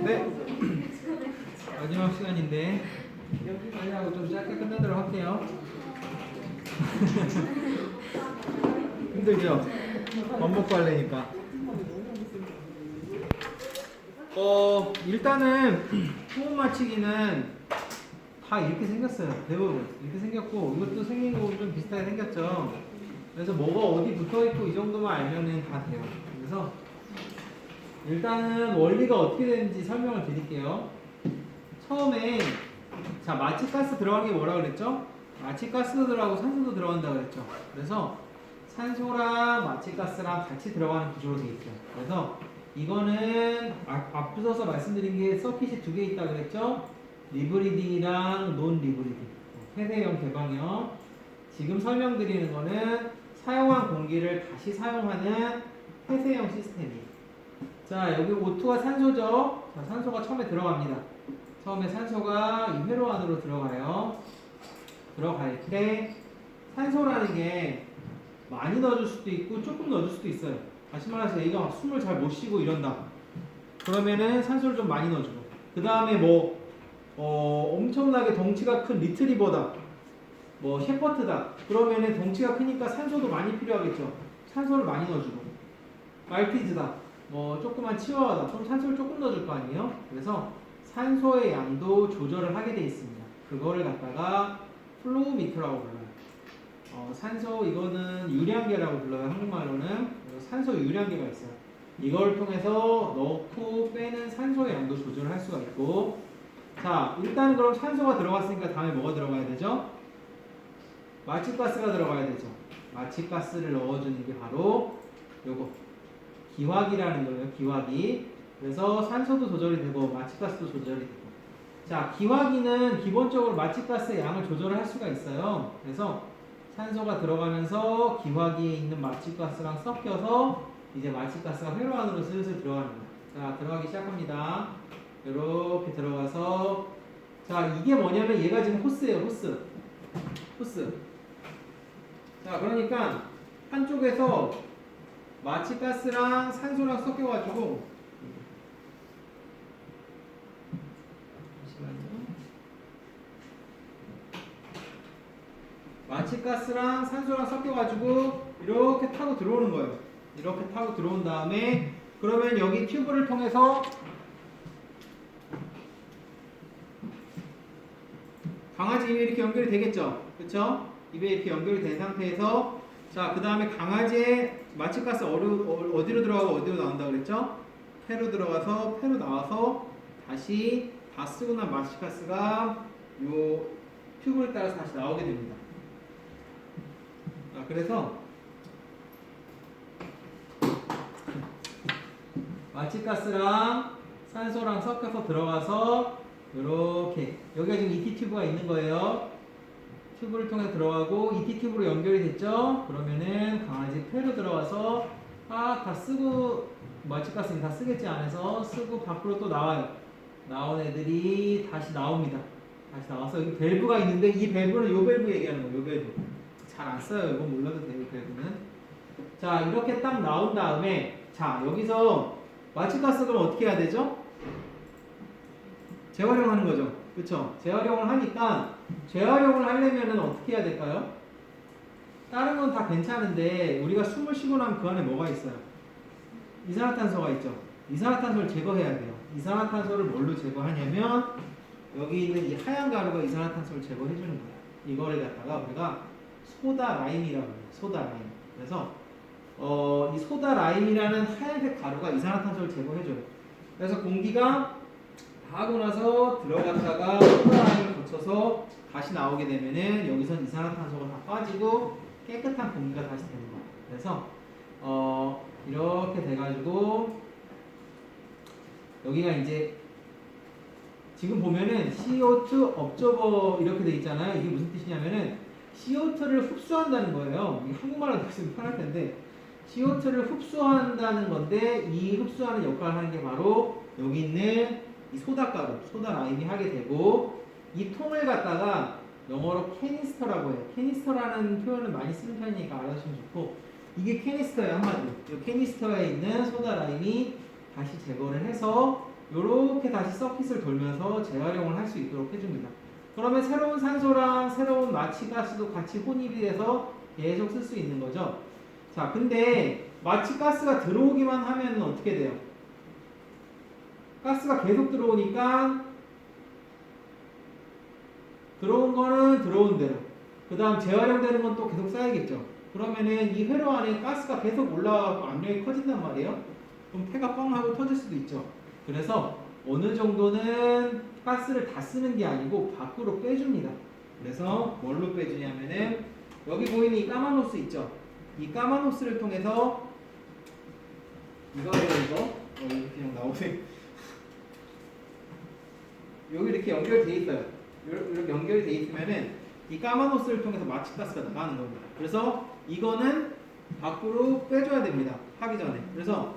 네. 마지막 시간인데 빨리 하고 좀 짧게 끝내도록 할게요. 힘들죠? 반복 할래니까. 일단은 수업 맞추기는 다 이렇게 생겼어요. 대부분 이렇게 생겼고, 이것도 생긴 거 좀 비슷하게 생겼죠. 그래서 뭐가 어디 붙어 있고 이 정도만 알면은 다 돼요. 그래서 일단은 원리가 어떻게 되는지 설명을 드릴게요. 처음에 자, 마취가스 들어간 게 뭐라 그랬죠? 마취가스도 들어가고 산소도 들어간다 그랬죠. 그래서 산소랑 마취가스랑 같이 들어가는 구조로 되어 있어요. 그래서 이거는 앞서서 말씀드린 게 서킷이 두 개 있다 그랬죠? 리브리딩이랑 논 리브리딩, 폐쇄형, 개방형. 지금 설명드리는 거는 사용한 공기를 다시 사용하는 폐쇄형 시스템이에요. 자, 여기 O2가 산소죠? 자, 산소가 처음에 들어갑니다. 처음에 산소가 이 회로 안으로 들어가요. 들어갈 때 산소라는 게 많이 넣어줄 수도 있고 조금 넣어줄 수도 있어요. 다시 말해서 얘가 막 숨을 잘 못 쉬고 이런다. 그러면은 산소를 좀 많이 넣어주고, 그 다음에 엄청나게 덩치가 큰 리트리버다, 셰퍼트다. 그러면은 덩치가 크니까 산소도 많이 필요하겠죠. 산소를 많이 넣어주고, 말티즈다, 조그만 치와와다. 그럼 산소를 조금 넣어줄 거 아니에요? 그래서 산소의 양도 조절을 하게 돼 있습니다. 그거를 갖다가 플로우 미터라고 불러요. 산소, 이거는 유량계라고 불러요. 한국말로는. 산소 유량계가 있어요. 이걸 통해서 넣고 빼는 산소의 양도 조절을 할 수가 있고, 자, 일단 그럼 산소가 들어갔으니까 다음에 뭐가 들어가야 되죠? 마취가스가 들어가야 되죠. 마취가스를 넣어주는 게 바로 요거 기화기라는 거예요. 기화기. 그래서 산소도 조절이 되고 마취가스도 조절이 되고. 자, 기화기는 기본적으로 마취가스의 양을 조절할 수가 있어요. 그래서 산소가 들어가면서 기화기에 있는 마취가스랑 섞여서 이제 마취가스가 회로 안으로 슬슬 들어가는 거예요. 자, 들어가기 시작합니다. 이렇게 들어가서, 자, 이게 뭐냐면 얘가 지금 호스예요. 호스. 자, 그러니까 한쪽에서 마취가스랑 산소랑 섞여가지고, 마취가스랑 산소랑 섞여가지고 이렇게 타고 들어오는 거예요. 이렇게 타고 들어온 다음에, 그러면 여기 튜브를 통해서 강아지 입에 이렇게 연결이 되겠죠? 그쵸? 입에 이렇게 연결이 된 상태에서, 자, 그 다음에 강아지의 마취가스 어디로 들어가고 어디로 나온다 그랬죠? 폐로 들어가서 폐로 나와서 다시 다 쓰고 난 마취가스가 요 튜브를 따라서 다시 나오게 됩니다. 그래서 마취가스랑 산소랑 섞여서 들어가서 이렇게, 여기가 지금 ET 튜브가 있는 거예요. 튜브를 통해 들어가고 ET 튜브로 연결이 됐죠. 그러면은 강아지 폐로 들어가서 다 쓰고, 마취가스는 다 쓰겠지 안에서 쓰고 밖으로 또 나와요. 나온 애들이 다시 나옵니다. 다시 나와서 여기 밸브가 있는데, 이 밸브는 요 밸브 얘기하는 거예요. 요 밸브 잘 안 써요. 이건 몰라도 돼요. 밸브는. 자, 이렇게 딱 나온 다음에, 자, 여기서 마취가스 그럼 어떻게 해야 되죠? 재활용하는 거죠. 그쵸? 재활용을 하니까, 재활용을 하려면은 어떻게 해야 될까요? 다른 건 다 괜찮은데 우리가 숨을 쉬고 나면 그 안에 뭐가 있어요? 이산화탄소가 있죠. 이산화탄소를 제거해야 돼요. 이산화탄소를 뭘로 제거하냐면 여기 있는 이 하얀 가루가 이산화탄소를 제거해 주는 거예요. 이거를 갖다가 우리가 소다 라임이라고 해요. 소다 라임. 그래서 이 소다 라임이라는 하얀색 가루가 이산화탄소를 제거해 줘요. 그래서 공기가 다 하고 나서 들어갔다가 소다 라임을 거쳐서 다시 나오게 되면은 여기선 이산화탄소가 다 빠지고 깨끗한 공기가 다시 되는 거예요. 그래서 이렇게 돼가지고 여기가 이제 지금 보면은 CO2 업저버 이렇게 돼 있잖아요. 이게 무슨 뜻이냐면은 CO2를 흡수한다는 거예요. 이게 한국말로 들으면 편할 텐데, CO2를 흡수한다는 건데, 이 흡수하는 역할을 하는 게 바로 여기 있는 이 소다가루, 소다 라임이 하게 되고, 이 통을 갖다가 영어로 캐니스터라고 해요. 캐니스터라는 표현을 많이 쓰는 편이니까 알아주시면 좋고, 이게 캐니스터예요. 한마디로 이 캐니스터에 있는 소다 라임이 다시 제거를 해서 요렇게 다시 서킷을 돌면서 재활용을 할 수 있도록 해줍니다. 그러면 새로운 산소랑 새로운 마취가스도 같이 혼입이 돼서 계속 쓸 수 있는 거죠. 자, 근데 마취가스가 들어오기만 하면 어떻게 돼요? 가스가 계속 들어오니까 들어온 거는 들어온 대로, 그 다음 재활용되는 건 또 계속 쌓이겠죠. 그러면은 이 회로 안에 가스가 계속 올라가고 압력이 커진단 말이에요. 그럼 폐가 뻥 하고 터질 수도 있죠. 그래서 어느 정도는 가스를 다 쓰는 게 아니고 밖으로 빼줍니다. 그래서 뭘로 빼주냐면은 여기 보이는 이 까만 호스 있죠. 이 까만 호스를 통해서 이거 이렇게 그냥 나오세요. 여기 이렇게 연결돼 있어요. 이렇게 연결이 돼 있으면은 이 까만 호스를 통해서 마취가스가 나가는 겁니다. 그래서 이거는 밖으로 빼줘야 됩니다. 하기 전에. 그래서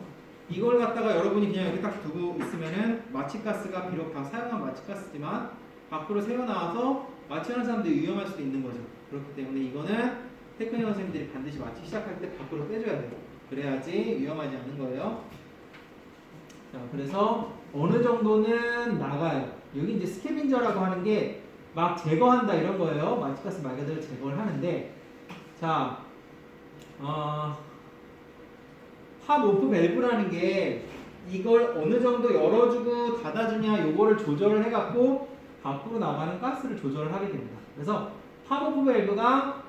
이걸 갖다가 여러분이 그냥 여기 딱 두고 있으면은 마취가스가 비록 다 사용한 마취가스지만 밖으로 새어나와서 마취하는 사람들이 위험할 수도 있는 거죠. 그렇기 때문에 이거는 테크니컬 선생님들이 반드시 마취 시작할 때 밖으로 빼줘야 돼요. 그래야지 위험하지 않은 거예요. 자, 그래서 어느 정도는 나가요. 여기 이제 스캐빈저라고 하는 게 막 제거한다 이런 거예요. 마취가스 말 그대로 제거를 하는데, 자, 팝 오프 밸브라는 게 이걸 어느 정도 열어주고 닫아주냐 요거를 조절을 해갖고 밖으로 나가는 가스를 조절을 하게 됩니다. 그래서 팝 오프 밸브가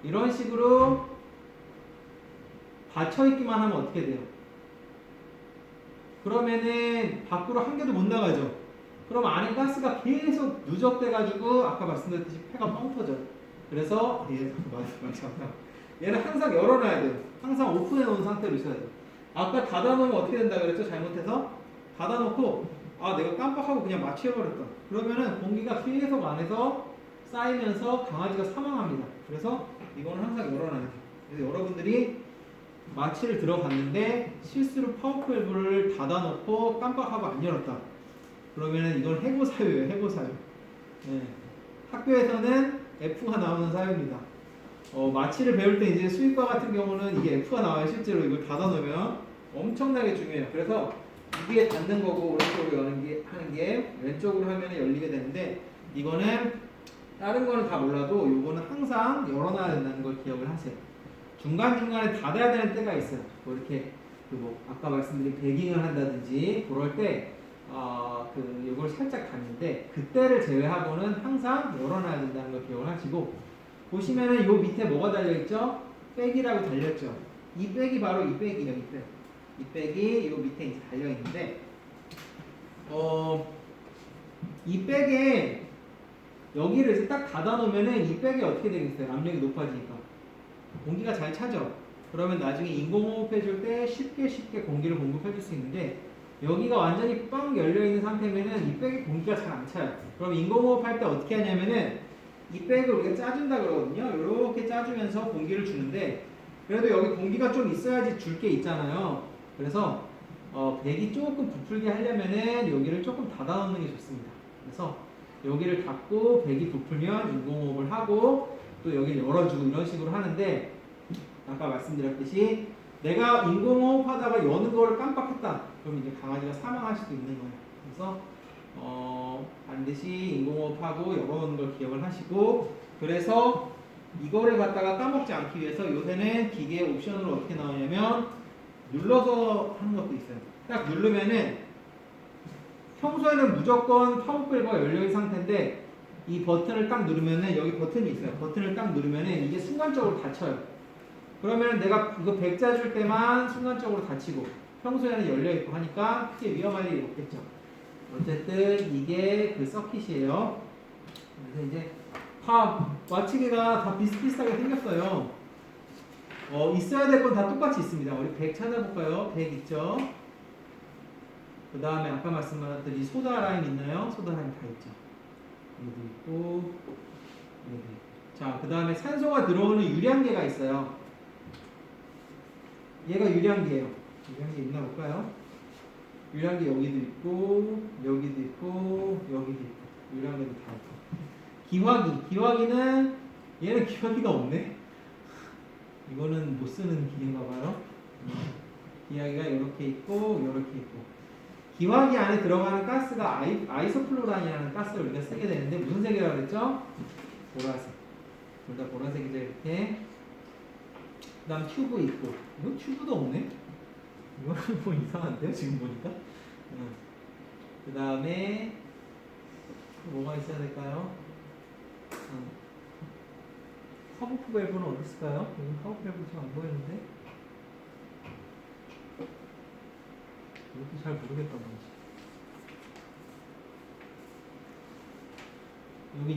이런 식으로 닫혀있기만 하면 어떻게 돼요? 그러면은 밖으로 한 개도 못 나가죠. 그럼 안에 가스가 계속 누적돼가지고 아까 말씀드렸듯이 폐가 뻥 터져요. 그래서 얘는 항상 열어놔야 돼요. 항상 오픈해 놓은 상태로 있어야 돼요. 아까 닫아놓으면 어떻게 된다 그랬죠? 잘못해서 닫아놓고 내가 깜빡하고 그냥 마취해버렸다. 그러면은 공기가 계속 안에서 쌓이면서 강아지가 사망합니다. 그래서 이거는 항상 열어놔야 돼요. 그래서 여러분들이 마취를 들어갔는데 실수로 파워밸브를 닫아놓고 깜빡하고 안 열었다. 그러면은 이건 해고 사유예요. 해고 사유. 네. 학교에서는 F가 나오는 사유입니다. 마취를 배울 때 이제 수의과 같은 경우는 이게 F가 나와요. 실제로 이걸 닫아놓으면 엄청나게 중요해요. 그래서 이게 닫는 거고 오른쪽으로 하는 게 왼쪽으로 하면 열리게 되는데, 이거는 다른 거는 다 몰라도 요거는 항상 열어놔야 된다는 걸 기억을 하세요. 중간중간에 닫아야 되는 때가 있어요. 뭐 이렇게 아까 말씀드린 배깅을 한다든지 그럴 때 이걸 살짝 닫는데, 그때를 제외하고는 항상 열어놔야 된다는 걸 기억을 하시고, 보시면은 요 밑에 뭐가 달려있죠? 백이라고 달렸죠. 이 백이 바로 이 백이에요. 이 백이 요 밑에 이제 달려있는데, 이 백에 여기를 이제 딱 닫아놓으면은 이 백이 어떻게 되겠어요? 압력이 높아지니까 공기가 잘 차죠. 그러면 나중에 인공호흡 해줄 때 쉽게 공기를 공급해줄 수 있는데, 여기가 완전히 뻥 열려있는 상태면은 이 백에 공기가 잘 안 차요. 그럼 인공호흡 할 때 어떻게 하냐면은 이 백을 우리가 짜준다 그러거든요. 이렇게 짜주면서 공기를 주는데, 그래도 여기 공기가 좀 있어야지 줄 게 있잖아요. 그래서 백이 조금 부풀게 하려면은 여기를 조금 닫아 놓는 게 좋습니다. 그래서 여기를 닫고 백이 부풀면 인공호흡을 하고 또 여기를 열어주고 이런 식으로 하는데, 아까 말씀드렸듯이 내가 인공호흡 하다가 여는 거를 깜빡했다. 그럼 이제 강아지가 사망할 수도 있는 거예요. 그래서 반드시 인공호흡하고 열어놓는 걸 기억을 하시고, 그래서 이거를 갖다가 까먹지 않기 위해서 요새는 기계 옵션으로 어떻게 나오냐면 눌러서 하는 것도 있어요. 딱 누르면은 평소에는 무조건 파워밸브가 열려있는 상태인데, 이 버튼을 딱 누르면은 여기 버튼이 있어요. 버튼을 딱 누르면은 이게 순간적으로 닫혀요. 그러면 내가 이거 백 짜줄 때만 순간적으로 닫히고 평소에는 열려있고 하니까 크게 위험할 일이 없겠죠. 어쨌든 이게 그 서킷이에요. 그래서 이제 마취기가 다 비슷비슷하게 생겼어요. 있어야 될 건 다 똑같이 있습니다. 우리 100 찾아볼까요? 100 있죠. 그 다음에 아까 말씀드린 소다 라임 있나요? 소다 라임 다 있죠. 여기도 있고 여기도 있고. 자, 그 다음에 산소가 들어오는 유량계가 있어요. 얘가 유량계예요. 유량계 있나 볼까요? 유량계 여기도 있고 여기도 있고 여기도 있고 유량계도 다 있고. 기화기는 얘는 기화기가 없네. 이거는 못 쓰는 기계인가 봐요. 기화기가 이렇게 있고 이렇게 있고. 기화기 안에 들어가는 가스가 아이소플로란이라는 가스를 우리가 쓰게 되는데 무슨 색이라고 그랬죠? 보라색. 둘 다 보라색이죠 이렇게. 그 다음 튜브 있고 이거 튜브도 없네? 이거는 뭐 이상한데요 지금 보니까. 그 다음에 뭐가 있어야 될까요? 커브프 밸브는 어디 있을까요? 여기 커브 밸브 좀 안 보이는데 이것도 잘 모르겠단 말이지.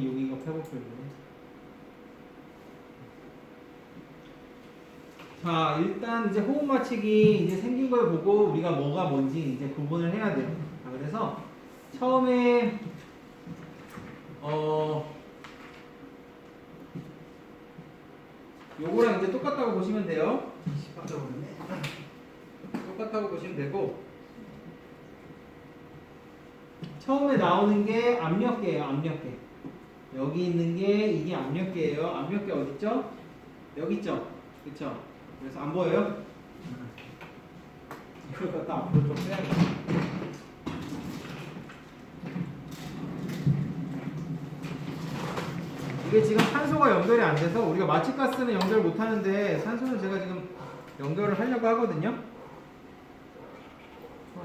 여기가 커브 밸브. 자, 일단 이제 호흡 맞추기 이제 생긴 걸 보고 우리가 뭐가 뭔지 이제 구분을 해야 돼요. 자, 그래서 처음에 요거랑 이제 똑같다고 보시면 돼요. 똑같다고 보시면 되고 처음에 나오는 게 압력계예요. 압력계. 여기 있는 게 이게 압력계예요. 압력계 어디 있죠? 여기 있죠. 그렇죠? 그래서 안 보여요? 이걸 갖다 앞으로 좀 빼야겠다. 이게 지금 산소가 연결이 안 돼서 우리가 마취가스는 연결 못 하는데 산소는 제가 지금 연결을 하려고 하거든요.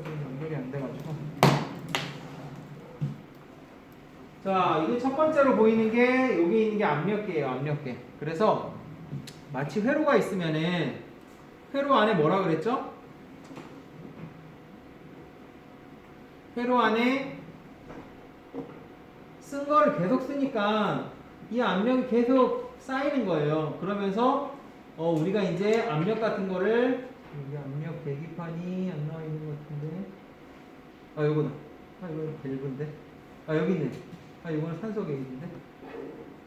지금 연결이 안 돼가지고. 자, 이게 첫 번째로 보이는 게 여기 있는 게 압력계예요. 압력계. 그래서 마치 회로가 있으면은 회로 안에 뭐라 그랬죠? 회로 안에 쓴 거를 계속 쓰니까 이 압력이 계속 쌓이는 거예요. 그러면서 우리가 이제 압력 같은 거를 여기 압력 계기판이 안 나와 있는 것 같은데 요거다. 이거 밸브인데 여기 있네. 이거는 산소 계기인데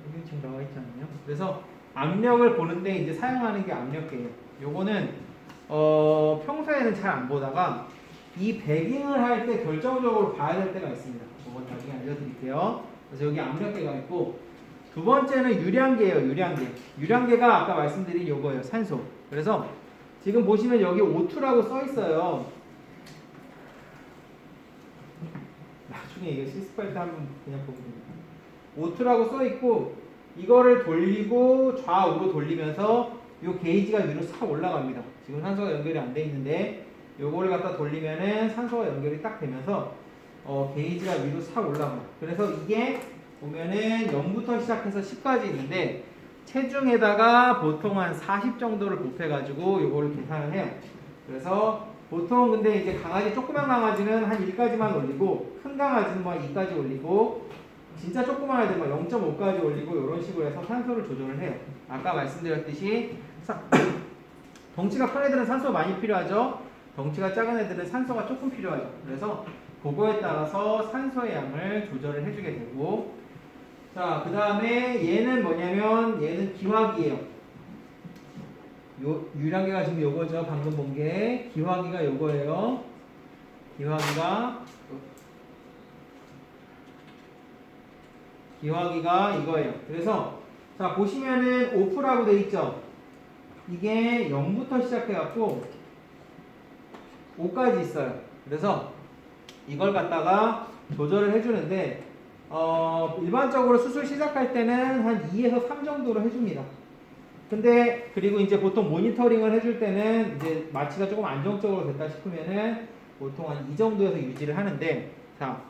여기 지금 나와 있지 않나요? 그래서 압력을 보는데 이제 사용하는 게 압력계예요. 요거는 평소에는 잘 안 보다가 이 배깅을 할 때 결정적으로 봐야 될 때가 있습니다. 그건 나중에 알려드릴게요. 그래서 여기 압력계가 있고 두 번째는 유량계예요. 유량계. 유량계가 아까 말씀드린 요거예요. 산소. 그래서 지금 보시면 여기 O2라고 써 있어요. 나중에 이게 시스파일 때 한번 그냥 보면 됩니다. O2라고 써 있고 이거를 돌리고 좌우로 돌리면서 요 게이지가 위로 싹 올라갑니다. 지금 산소가 연결이 안 돼 있는데 요거를 갖다 돌리면은 산소가 연결이 딱 되면서 게이지가 위로 싹 올라가요. 그래서 이게 보면은 0부터 시작해서 10까지 있는데 체중에다가 보통 한 40 정도를 곱해가지고 요거를 계산을 해요. 그래서 보통 근데 이제 강아지 조그만 강아지는 한 1까지만 올리고 큰 강아지는 뭐 2까지 올리고 진짜 조그만 아이들 0.5까지 올리고 이런 식으로 해서 산소를 조절을 해요. 아까 말씀드렸듯이 덩치가 큰 애들은 산소가 많이 필요하죠. 덩치가 작은 애들은 산소가 조금 필요하죠. 그래서 그거에 따라서 산소의 양을 조절을 해주게 되고 자, 그 다음에 얘는 뭐냐면 얘는 기화기예요. 유량계가 지금 요거죠. 방금 본 게 기화기가 요거예요. 기화기가 이거예요. 그래서 자 보시면은 오프라고 돼 있죠. 이게 0부터 시작해갖고 5까지 있어요. 그래서 이걸 갖다가 조절을 해주는데 일반적으로 수술 시작할 때는 한 2에서 3 정도로 해줍니다. 근데 그리고 이제 보통 모니터링을 해줄 때는 이제 마취가 조금 안정적으로 됐다 싶으면은 보통 한 2 정도에서 유지를 하는데 자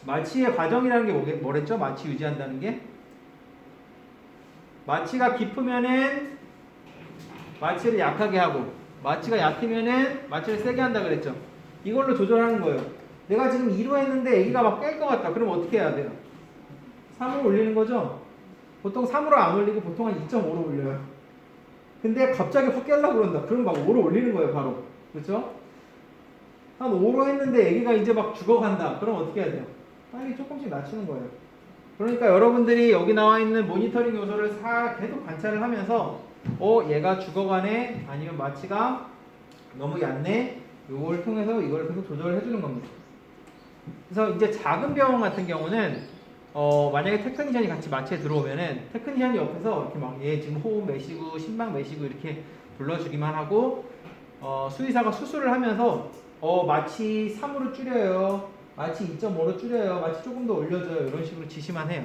마취의 과정이라는 게 뭐랬죠? 마취 유지한다는 게 마취가 깊으면은 마취를 약하게 하고 마취가 얕으면은 마취를 세게 한다 그랬죠. 이걸로 조절하는 거예요. 내가 지금 2로 했는데 애기가 막 깰 것 같다. 그럼 어떻게 해야 돼요? 3으로 올리는 거죠. 보통 3으로 안 올리고 보통 한 2.5로 올려요. 근데 갑자기 확 깨려고 그런다. 그럼 막 5로 올리는 거예요 바로. 그렇죠? 한 5로 했는데 애기가 이제 막 죽어간다. 그럼 어떻게 해야 돼요? 빨리 조금씩 낮추는 거예요. 그러니까 여러분들이 여기 나와 있는 모니터링 요소를 계속 관찰을 하면서 얘가 죽어가네 아니면 마취가 너무 얕네 요걸 통해서 이걸 계속 조절을 해주는 겁니다. 그래서 이제 작은 병원 같은 경우는 만약에 테크니션이 같이 마취에 들어오면은 테크니션이 옆에서 이렇게 막 얘 지금 호흡 매시고 심박 매시고 이렇게 불러주기만 하고 수의사가 수술을 하면서 마치 3으로 줄여요. 마치 2.5로 줄여요. 마치 조금 더 올려줘요. 이런 식으로 지시만 해요.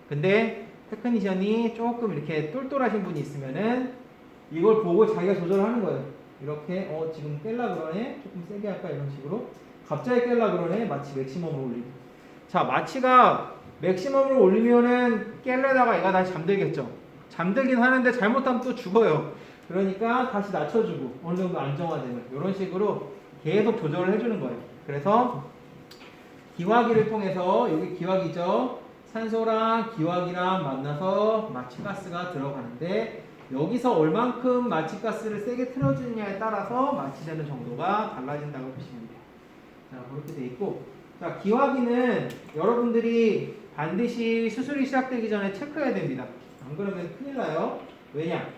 근데 테크니션이 조금 이렇게 똘똘하신 분이 있으면은 이걸 보고 자기가 조절하는 거예요. 이렇게 지금 깰라 그러네. 조금 세게 할까 이런 식으로. 갑자기 깰라 그러네. 마치 맥시멈으로 올리고. 자, 마치가 맥시멈으로 올리면은 깰려다가 얘가 다시 잠들겠죠. 잠들긴 하는데 잘못하면 또 죽어요. 그러니까 다시 낮춰주고 어느 정도 안정화되면 이런 식으로 계속 조절을 해주는 거예요. 그래서 기화기를 통해서 여기 기화기죠. 산소랑 기화기랑 만나서 마취가스가 들어가는데 여기서 얼만큼 마취가스를 세게 틀어주느냐에 따라서 마취되는 정도가 달라진다고 보시면 돼요. 자, 그렇게 돼 있고, 자, 기화기는 여러분들이 반드시 수술이 시작되기 전에 체크해야 됩니다. 안 그러면 큰일 나요. 왜냐?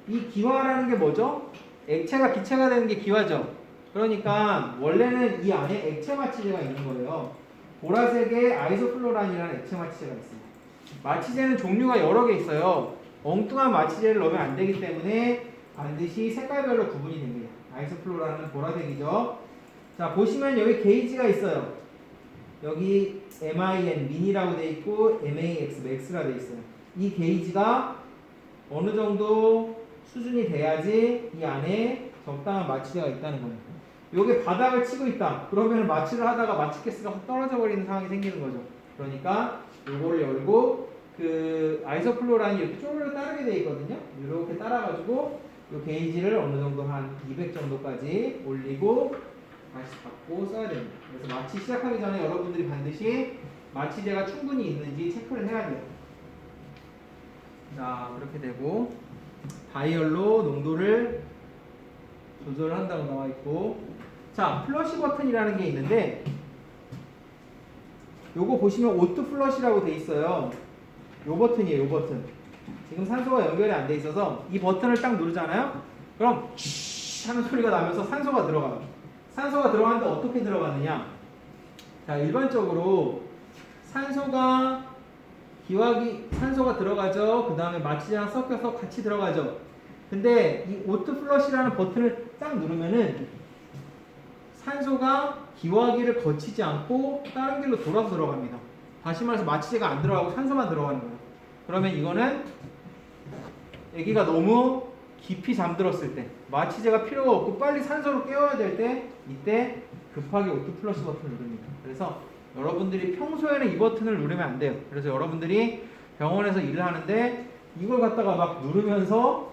이 기화라는 게 뭐죠? 액체가 기체가 되는 게 기화죠. 그러니까 원래는 이 안에 액체 마취제가 있는 거예요. 보라색의 아이소플로란이라는 액체 마취제가 있어요. 마취제는 종류가 여러 개 있어요. 엉뚱한 마취제를 넣으면 안 되기 때문에 반드시 색깔별로 구분이 됩니다. 아이소플로란은 보라색이죠. 자, 보시면 여기 게이지가 있어요. 여기 MIN, 민이라고 돼 있고 MAX, max가 돼 있어요. 이 게이지가 어느 정도 수준이 돼야지 이 안에 적당한 마취제가 있다는 거예요. 요게 바닥을 치고 있다. 그러면 마취를 하다가 마취가스가 확 떨어져 버리는 상황이 생기는 거죠. 그러니까 요거를 열고 그 아이소플로란이 이렇게 쪼르르 따르게 돼 있거든요. 이렇게 따라가지고 요 게이지를 어느 정도 한 200 정도까지 올리고 다시 받고 써야 됩니다. 그래서 마취 시작하기 전에 여러분들이 반드시 마취제가 충분히 있는지 체크를 해야 돼요. 자, 그렇게 되고 다이얼로 농도를 조절한다고 나와 있고, 자, 플러시 버튼이라는 게 있는데 요거 보시면 오토 플러시라고 돼 있어요. 요 버튼이에요. 요 버튼. 지금 산소가 연결이 안 돼 있어서 이 버튼을 딱 누르잖아요. 그럼 쉿 하는 소리가 나면서 산소가 들어가요. 산소가 들어가는데 어떻게 들어가느냐? 자, 일반적으로 산소가 산소가 들어가죠. 그 다음에 마취제랑 섞여서 같이 들어가죠. 근데 이 오토 플러시라는 버튼을 딱 누르면은 산소가 기화기를 거치지 않고 다른 길로 돌아서 들어갑니다. 다시 말해서 마취제가 안 들어가고 산소만 들어가는 거예요. 그러면 이거는 아기가 너무 깊이 잠들었을 때, 마취제가 필요가 없고 빨리 산소로 깨워야 될 때, 이때 급하게 오토 플러시 버튼을 누릅니다. 그래서 여러분들이 평소에는 이 버튼을 누르면 안 돼요. 그래서 여러분들이 병원에서 일을 하는데 이걸 갖다가 막 누르면서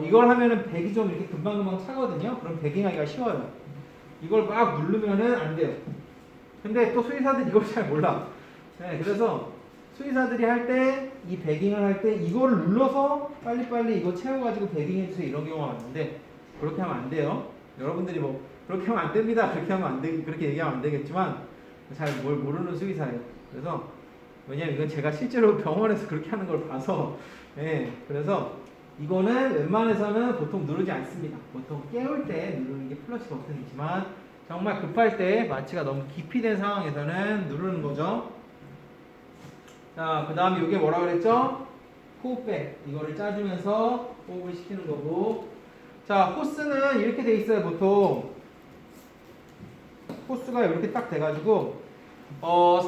이걸 하면은 백이 좀 이렇게 금방금방 차거든요. 그럼 배깅하기가 쉬워요. 이걸 막 누르면은 안 돼요. 근데 또 수의사들이 이걸 잘 몰라. 네, 그래서 수의사들이 할 때, 이 배깅을 할 때 이거를 눌러서 빨리빨리 이거 채워가지고 배깅해주세요. 이런 경우가 많은데 그렇게 하면 안 돼요. 여러분들이 뭐 그렇게 하면 안 됩니다. 그렇게 하면 안 돼, 그렇게 얘기하면 안 되겠지만 잘 뭘 모르는 수의사예요. 그래서 왜냐면 이건 제가 실제로 병원에서 그렇게 하는 걸 봐서, 네, 그래서 이거는 웬만해서는 보통 누르지 않습니다. 보통 깨울 때 누르는 게 플러시 버튼이지만 정말 급할 때 마취가 너무 깊이 된 상황에서는 누르는 거죠. 자, 그 다음에 이게 뭐라 그랬죠? 호흡백. 이거를 짜주면서 호흡을 시키는 거고. 자, 호스는 이렇게 돼 있어요. 보통 호스가 이렇게 딱 돼가지고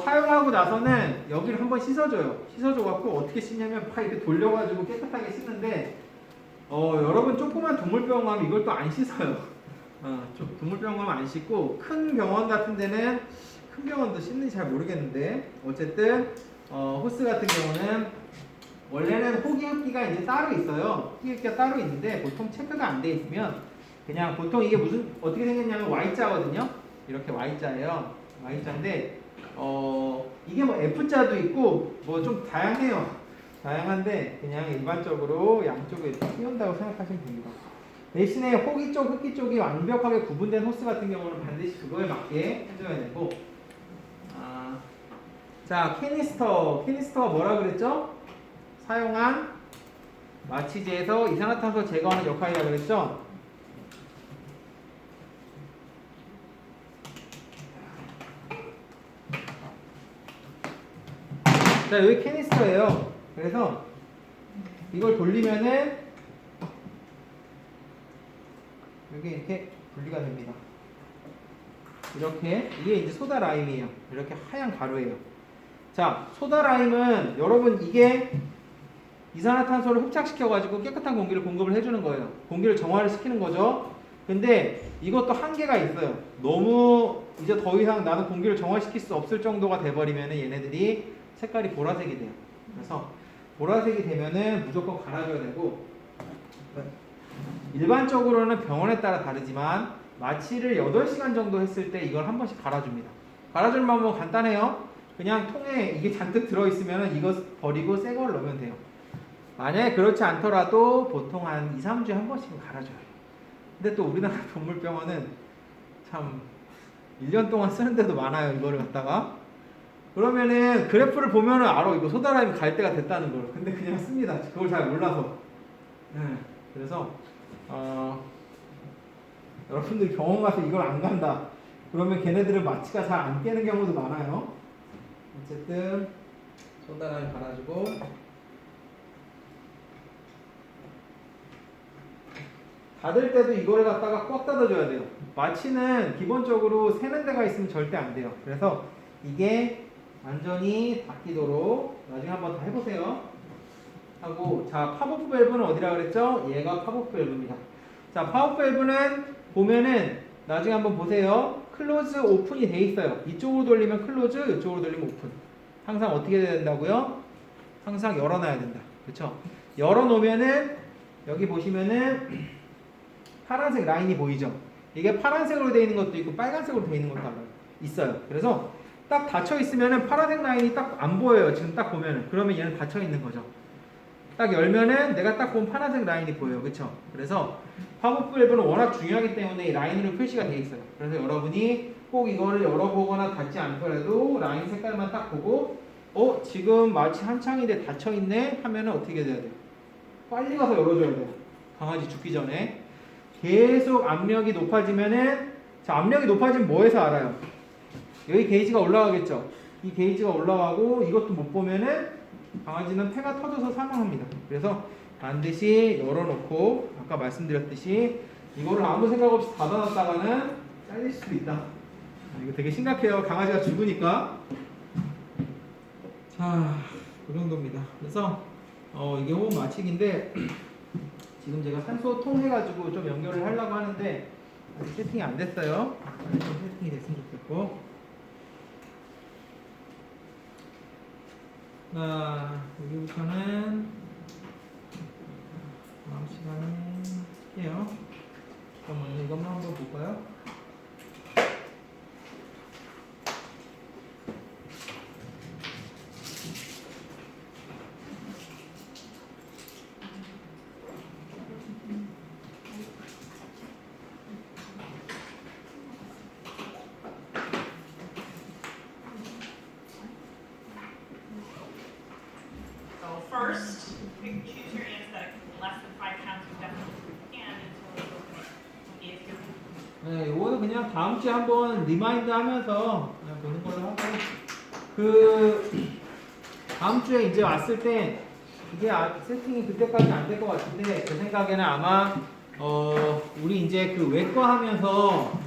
사용하고 나서는 여기를 한번 씻어줘요. 씻어줘갖고 어떻게 씻냐면 팍 이렇게 돌려가지고 깨끗하게 씻는데 여러분 조그만 동물병원 가면 이걸 또 안 씻어요. 동물병원 가면 안 씻고 큰 병원 같은 데는 큰 병원도 씻는지 잘 모르겠는데 어쨌든 호스 같은 경우는 원래는 호기흡기가 이제 따로 있어요. 호기흡기가 따로 있는데 보통 체크가 안 돼 있으면 그냥 보통 이게 무슨 어떻게 생겼냐면 Y자거든요. 이렇게 Y자예요. Y자인데 이게 뭐 F자도 있고 뭐 좀 다양해요. 다양한데 그냥 일반적으로 양쪽에 이렇게 띄운다고 생각하시면 됩니다. 대신에 호기 쪽, 흡기 쪽이 완벽하게 구분된 호스 같은 경우는 반드시 그거에 맞게 해줘야 되고. 자, 캐니스터가 뭐라 그랬죠? 사용한 마취제에서 이산화탄소 제거하는 역할이라 그랬죠? 자, 여기 캐니스터예요. 그래서 이걸 돌리면은 여기 이렇게 분리가 됩니다. 이렇게 이게 이제 소다 라임이에요. 이렇게 하얀 가루예요. 자, 소다 라임은 여러분 이게 이산화탄소를 흡착시켜가지고 깨끗한 공기를 공급을 해주는 거예요. 공기를 정화를 시키는 거죠. 근데 이것도 한계가 있어요. 너무 이제 더 이상 나는 공기를 정화시킬 수 없을 정도가 돼버리면 얘네들이 색깔이 보라색이 돼요. 그래서 보라색이 되면은 무조건 갈아줘야 되고, 일반적으로는 병원에 따라 다르지만 마취를 8시간 정도 했을 때 이걸 한 번씩 갈아줍니다. 갈아줄 방법은 간단해요. 그냥 통에 이게 잔뜩 들어있으면 이거 버리고 새 걸 넣으면 돼요. 만약에 그렇지 않더라도 보통 한 2, 3주에 한 번씩은 갈아줘요. 근데 또 우리나라 동물병원은 참 1년 동안 쓰는데도 많아요. 이거를 갖다가. 그러면은 그래프를 보면은 알아. 이거 소다라임이 갈 때가 됐다는 걸. 근데 그냥 씁니다. 그걸 잘 몰라서. 네. 그래서 여러분들 병원 가서 이걸 안 간다. 그러면 걔네들은 마취가 잘 안 깨는 경우도 많아요. 어쨌든 소다라임 갈아주고, 닫을 때도 이거를 갖다가 꽉 닫아줘야 돼요. 마취는 기본적으로 새는 데가 있으면 절대 안 돼요. 그래서 이게 완전히 닫히도록 나중에 한번 다 해보세요. 하고, 자, 팝업 밸브는 어디라 그랬죠? 얘가 팝업 밸브입니다. 자, 팝업 밸브는 보면은 나중에 한번 보세요. 클로즈 오픈이 돼 있어요. 이쪽으로 돌리면 클로즈, 이쪽으로 돌리면 오픈. 항상 어떻게 돼야 된다고요? 항상 열어놔야 된다. 그렇죠? 열어놓으면은 여기 보시면은 파란색 라인이 보이죠? 이게 파란색으로 되어 있는 것도 있고 빨간색으로 되어 있는 것도 있어요. 그래서 딱 닫혀 있으면은 파란색 라인이 딱 안 보여요. 지금 딱 보면은. 그러면 얘는 닫혀 있는 거죠. 딱 열면은 내가 딱 본 파란색 라인이 보여요. 그쵸? 그래서 팝업 밸브는 워낙 중요하기 때문에 이 라인으로 표시가 되어 있어요. 그래서 여러분이 꼭 이거를 열어보거나 닫지 않더라도 라인 색깔만 딱 보고 지금 마치 한창인데 닫혀 있네 하면은 어떻게 돼야 돼요? 빨리 가서 열어줘야 돼요. 강아지 죽기 전에. 계속 압력이 높아지면은, 자, 압력이 높아지면 뭐해서 알아요? 여기 게이지가 올라가겠죠? 이 게이지가 올라가고 이것도 못 보면은 강아지는 폐가 터져서 사망합니다. 그래서 반드시 열어놓고, 아까 말씀드렸듯이 이거를 아무 생각 없이 닫아놨다가는 잘릴 수도 있다. 이거 되게 심각해요. 강아지가 죽으니까. 자, 그 정도입니다. 그래서 이게 호흡 마취기인데 지금 제가 산소 통해가지고 좀 연결을 하려고 하는데 아직 세팅이 안 됐어요. 좀 세팅이 됐으면 좋겠고. 자, 여기부터는 다음 시간에 할게요. 그럼 이것만 한번 볼까요? First, choose your anesthetic less than 5 pounds of definitely and until it's 네, 이거는 그냥 다음 주에 한번 리마인드 하면서 그냥 보는 걸로 하고, 그 다음 주에 이제 왔을 때 이게 세팅이 그때까지 안 될 것 같은데 제 생각에는 아마 우리 이제 그 외과 하면서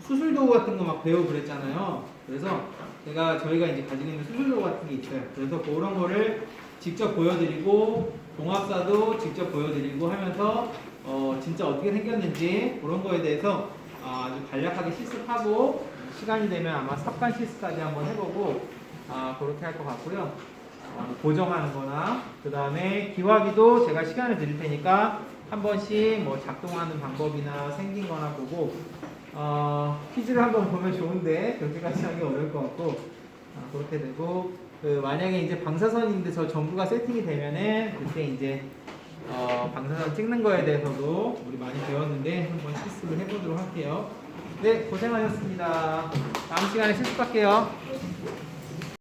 수술 도구 같은 거 막 배우고 그랬잖아요. 그래서 저희가 이제 가지고 있는 수술 도구 같은 게 있어요. 그래서 그런 거를 직접 보여드리고 동합사도 직접 보여드리고 하면서 진짜 어떻게 생겼는지 그런 거에 대해서 아주 간략하게 실습하고 시간이 되면 아마 삽관 실습까지 한번 해보고 그렇게 할 것 같고요. 고정하는 거나 그 다음에 기화기도 제가 시간을 드릴 테니까 한 번씩 뭐 작동하는 방법이나 생긴 거나 보고 퀴즈를 한번 보면 좋은데 그렇게까지 하기 어려울 것 같고 그렇게 되고, 만약에 이제 방사선인데 저 전부가 세팅이 되면은 그때 이제 방사선 찍는 거에 대해서도 우리 많이 배웠는데 한번 실습을 해보도록 할게요. 네, 고생하셨습니다. 다음 시간에 실습할게요.